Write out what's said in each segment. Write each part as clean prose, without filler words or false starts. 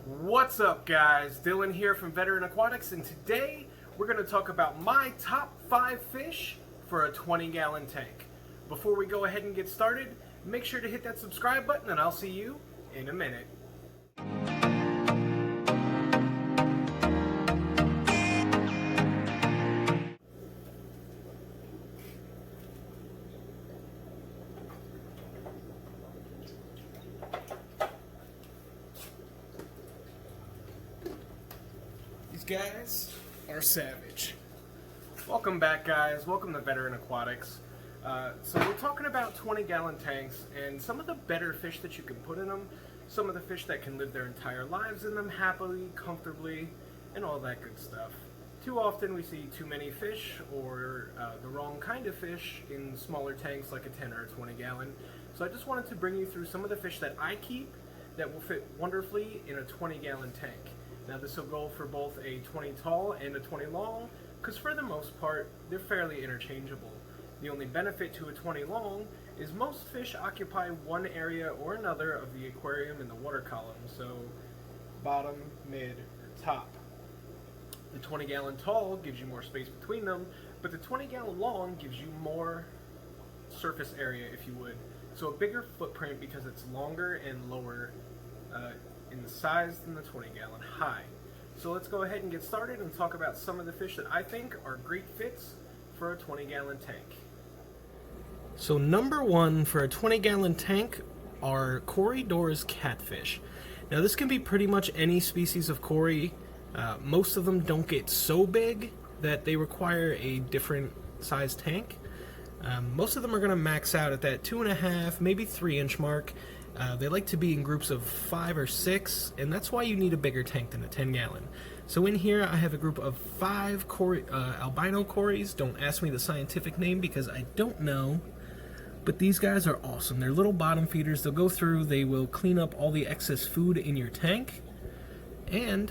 What's up guys, Dylan here from Veteran Aquatics, and today we're going to talk about my top 5 fish for a 20-gallon tank. Before we go ahead and get started, make sure to hit that subscribe button and I'll see you in a minute. These guys are savage. Welcome back guys, welcome to Veteran Aquatics. So we're talking about 20-gallon tanks and some of the better fish that you can put in them, some of the fish that can live their entire lives in them happily, comfortably, and all that good stuff. Too often we see too many fish or the wrong kind of fish in smaller tanks like a 10 or a 20-gallon. So I just wanted to bring you through some of the fish that I keep that will fit wonderfully in a 20-gallon tank. Now this will go for both a 20 tall and a 20 long, because for the most part, they're fairly interchangeable. The only benefit to a 20 long is most fish occupy one area or another of the aquarium in the water column, so bottom, mid, or top. The 20-gallon tall gives you more space between them, but the 20-gallon long gives you more surface area, if you would. So a bigger footprint because it's longer and lower in the size than the 20-gallon high. So let's go ahead and get started and talk about some of the fish that I think are great fits for a 20-gallon tank. So number one for a 20-gallon tank are Corydoras Catfish. Now this can be pretty much any species of cory. Most of them don't get so big that they require a different size tank. Most of them are going to max out at that 2.5, maybe 3-inch mark. They like to be in groups of 5 or 6, and that's why you need a bigger tank than a 10-gallon. So in here I have a group of 5 albino cories. Don't ask me the scientific name because I don't know, but these guys are awesome. They're little bottom feeders. They'll go through, they will clean up all the excess food in your tank, and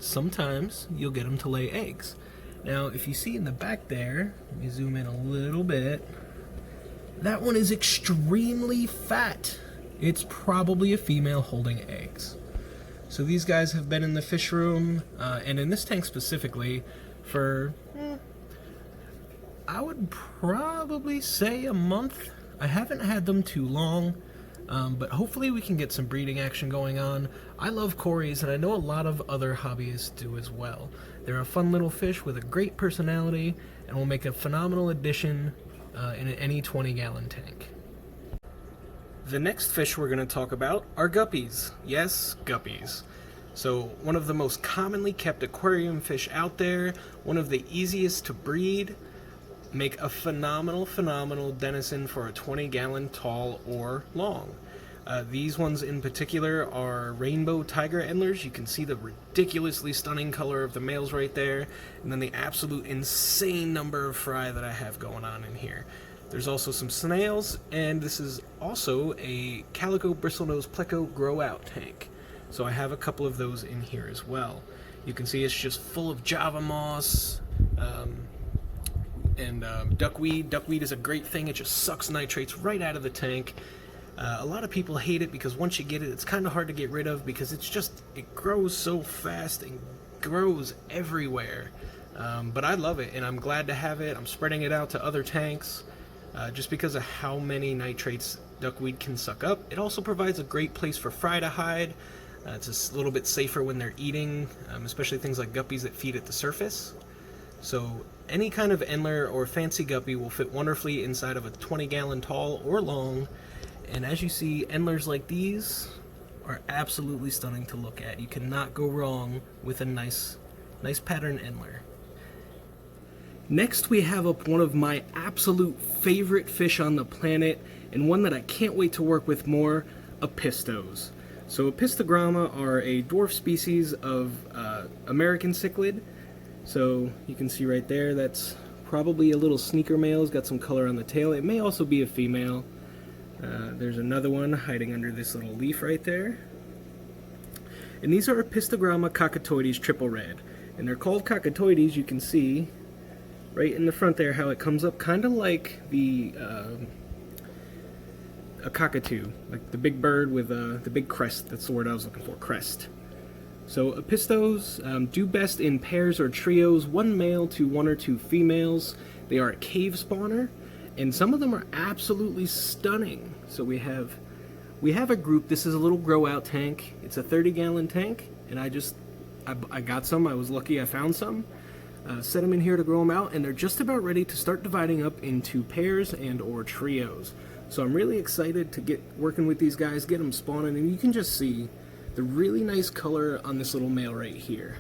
sometimes you'll get them to lay eggs. Now if you see in the back there, let me zoom in a little bit, that one is extremely fat. It's probably a female holding eggs. So these guys have been in the fish room, and in this tank specifically, for, I would probably say a month. I haven't had them too long, but hopefully we can get some breeding action going on. I love cories, and I know a lot of other hobbyists do as well. They're a fun little fish with a great personality, and will make a phenomenal addition in any 20-gallon tank. The next fish we're going to talk about are guppies. Yes, guppies. So one of the most commonly kept aquarium fish out there, one of the easiest to breed, make a phenomenal denizen for a 20-gallon tall or long. These ones in particular are rainbow tiger endlers. You can see the ridiculously stunning color of the males right there, and then the absolute insane number of fry that I have going on in here. There's also some snails, and this is also a calico bristlenose pleco grow out tank. So I have a couple of those in here as well. You can see it's just full of java moss and duckweed. Duckweed is a great thing. It just sucks nitrates right out of the tank. A lot of people hate it because once you get it, it's kind of hard to get rid of because it grows so fast and grows everywhere. But I love it, and I'm glad to have it. I'm spreading it out to other tanks. Just because of how many nitrates duckweed can suck up. It also provides a great place for fry to hide. It's a little bit safer when they're eating, especially things like guppies that feed at the surface. So any kind of endler or fancy guppy will fit wonderfully inside of a 20-gallon tall or long. And as you see, endlers like these are absolutely stunning to look at. You cannot go wrong with a nice pattern endler. Next we have up one of my absolute favorite fish on the planet, and one that I can't wait to work with more, Apistos. So Apistogramma are a dwarf species of American cichlid. So you can see right there, that's probably a little sneaker male. It's got some color on the tail. It may also be a female. There's another one hiding under this little leaf right there. And these are Apistogramma cockatoides triple red. And they're called cockatoides, you can see right in the front there how it comes up kind of like a cockatoo, like the big bird with the big crest. That's the word I was looking for, crest. So Apistos do best in pairs or trios, one male to one or two females. They are a cave spawner, and some of them are absolutely stunning. So we have a group. This is a little grow out tank. It's a 30-gallon tank, and I got some. I was lucky I found some. Set them in here to grow them out, and they're just about ready to start dividing up into pairs and or trios. So I'm really excited to get working with these guys, get them spawning, and you can just see the really nice color on this little male right here.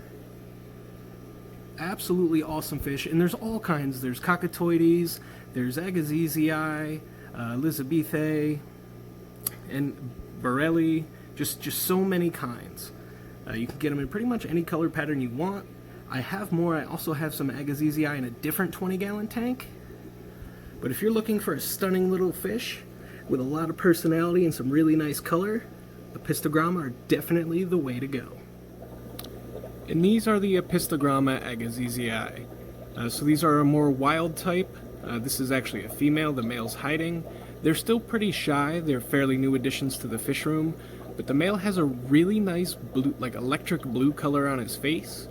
Absolutely awesome fish, and there's all kinds. There's Corydoras, there's Agaziai, Elizabethae, and Borelli, just so many kinds. You can get them in pretty much any color pattern you want. I have more. I also have some Agaziai in a different 20-gallon tank. But if you're looking for a stunning little fish with a lot of personality and some really nice color, Apistogramma are definitely the way to go. And these are the Apistogramma Agaziai. So these are a more wild type. This is actually a female. The male's hiding. They're still pretty shy. They're fairly new additions to the fish room. But the male has a really nice blue, like electric blue color on his face.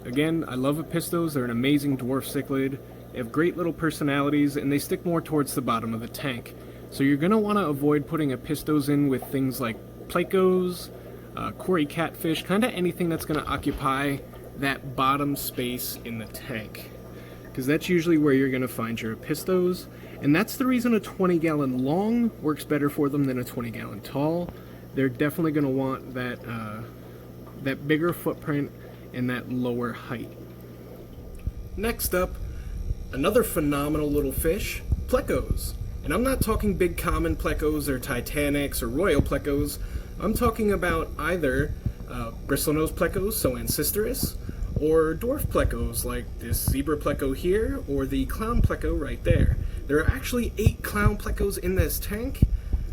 Again, I love Apistos. They're an amazing dwarf cichlid. They have great little personalities, and they stick more towards the bottom of the tank. So you're going to want to avoid putting Apistos in with things like Plecos, Corydoras Catfish, kind of anything that's going to occupy that bottom space in the tank. Because that's usually where you're going to find your Apistos. And that's the reason a 20-gallon long works better for them than a 20-gallon tall. They're definitely going to want that bigger footprint and that lower height. Next up, another phenomenal little fish, Plecos. And I'm not talking big common Plecos or Titanics or Royal Plecos. I'm talking about either bristlenose Plecos, so Ancistrus, or dwarf Plecos like this zebra Pleco here or the clown Pleco right there. There are actually 8 clown Plecos in this tank.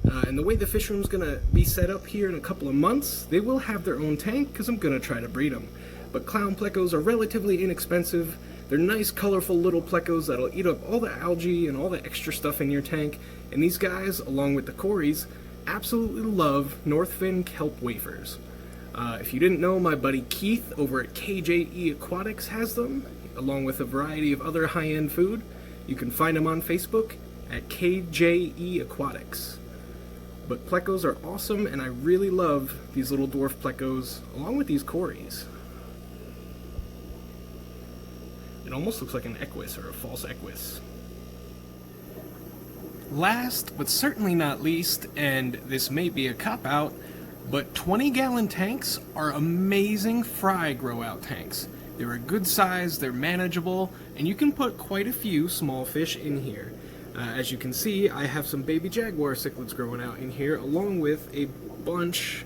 And the way the fish room's going to be set up here in a couple of months, they will have their own tank because I'm going to try to breed them. But clown Plecos are relatively inexpensive. They're nice, colorful little Plecos that'll eat up all the algae and all the extra stuff in your tank. And these guys, along with the Corys, absolutely love Northfin kelp wafers. If you didn't know, my buddy Keith over at KJE Aquatics has them, along with a variety of other high-end food. You can find them on Facebook at KJE Aquatics. But Plecos are awesome, and I really love these little dwarf Plecos, along with these Corys. It almost looks like an equus or a false equus. Last, but certainly not least, and this may be a cop-out, but 20-gallon tanks are amazing fry grow-out tanks. They're a good size, they're manageable, and you can put quite a few small fish in here. As you can see, I have some baby jaguar cichlids growing out in here, along with a bunch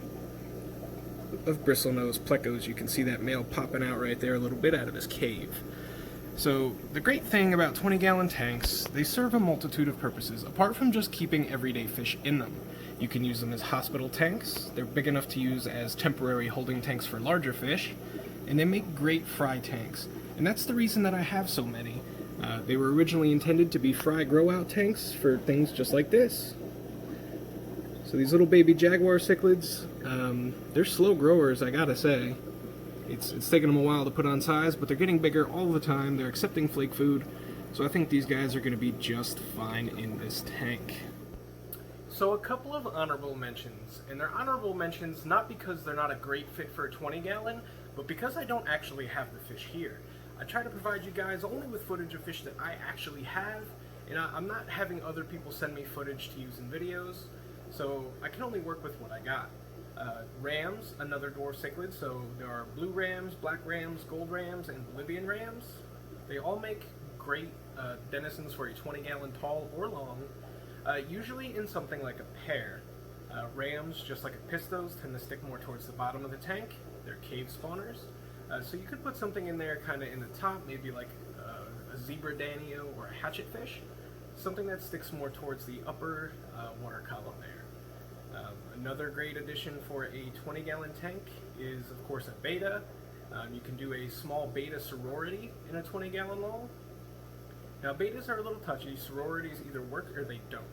of bristlenose Plecos. You can see that male popping out right there a little bit out of his cave. So the great thing about 20-gallon tanks, they serve a multitude of purposes, apart from just keeping everyday fish in them. You can use them as hospital tanks. They're big enough to use as temporary holding tanks for larger fish, and they make great fry tanks. And that's the reason that I have so many. They were originally intended to be fry grow-out tanks for things just like this. So these little baby jaguar cichlids, they're slow growers, I gotta say. It's taken them a while to put on size, but they're getting bigger all the time. They're accepting flake food, so I think these guys are going to be just fine in this tank. So a couple of honorable mentions, and they're honorable mentions not because they're not a great fit for a 20-gallon, but because I don't actually have the fish here. I try to provide you guys only with footage of fish that I actually have, and I'm not having other people send me footage to use in videos, so I can only work with what I got. Rams, another dwarf cichlid, so there are blue rams, black rams, gold rams, and Bolivian rams. They all make great denizens for a 20-gallon tall or long, usually in something like a pair. Rams, just like Apistos, tend to stick more towards the bottom of the tank. They're cave spawners. So you could put something in there kind of in the top, maybe like a zebra danio or a hatchet fish, something that sticks more towards the upper water column there. Another great addition for a 20-gallon tank is, of course, a beta. You can do a small beta sorority in a 20-gallon lull. Now, betas are a little touchy. Sororities either work or they don't.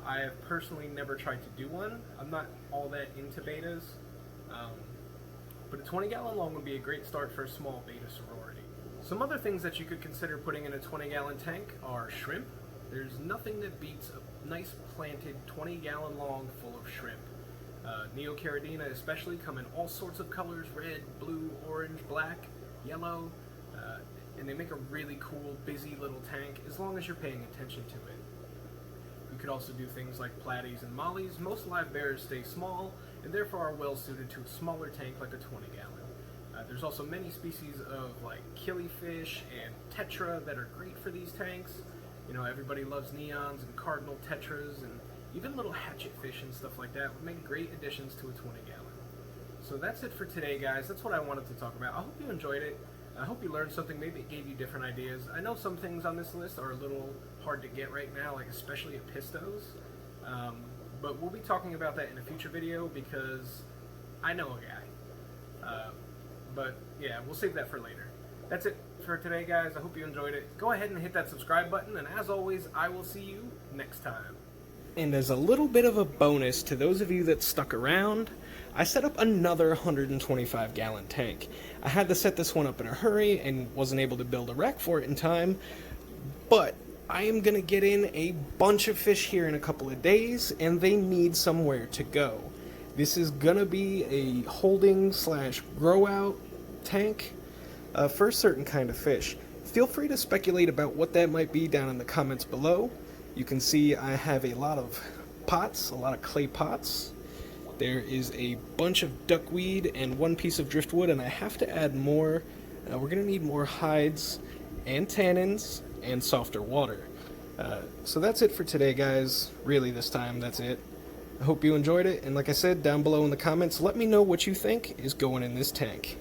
I have personally never tried to do one. I'm not all that into betas. but a 20-gallon long would be a great start for a small beta sorority. Some other things that you could consider putting in a 20-gallon tank are shrimp. There's nothing that beats a nice planted 20-gallon long full of shrimp. Neocaridina especially come in all sorts of colors: red, blue, orange, black, yellow, and they make a really cool, busy little tank as long as you're paying attention to it. You could also do things like platies and mollies. Most live bearers stay small and therefore are well suited to a smaller tank like a 20-gallon. There's also many species of like killifish and tetra that are great for these tanks. You know, everybody loves neons and cardinal tetras, and even little hatchet fish and stuff like that would make great additions to a 20-gallon. So that's it for today, guys. That's what I wanted to talk about. I hope you enjoyed it. I hope you learned something. Maybe it gave you different ideas. I know some things on this list are a little hard to get right now, like especially Apistos. But we'll be talking about that in a future video because I know a guy. But yeah, we'll save that for later. That's it for today, guys. I hope you enjoyed it. Go ahead and hit that subscribe button, and as always, I will see you next time. And as a little bit of a bonus to those of you that stuck around, I set up another 125-gallon tank. I had to set this one up in a hurry and wasn't able to build a rack for it in time, but I am going to get in a bunch of fish here in a couple of days, and they need somewhere to go. This is going to be a holding / grow out tank for a certain kind of fish. Feel free to speculate about what that might be down in the comments below. You can see I have a lot of pots, a lot of clay pots. There is a bunch of duckweed and one piece of driftwood, and I have to add more. We're going to need more hides and tannins and softer water. So that's it for today, guys. Really, this time, that's it. I hope you enjoyed it, and like I said, down below in the comments, let me know what you think is going in this tank.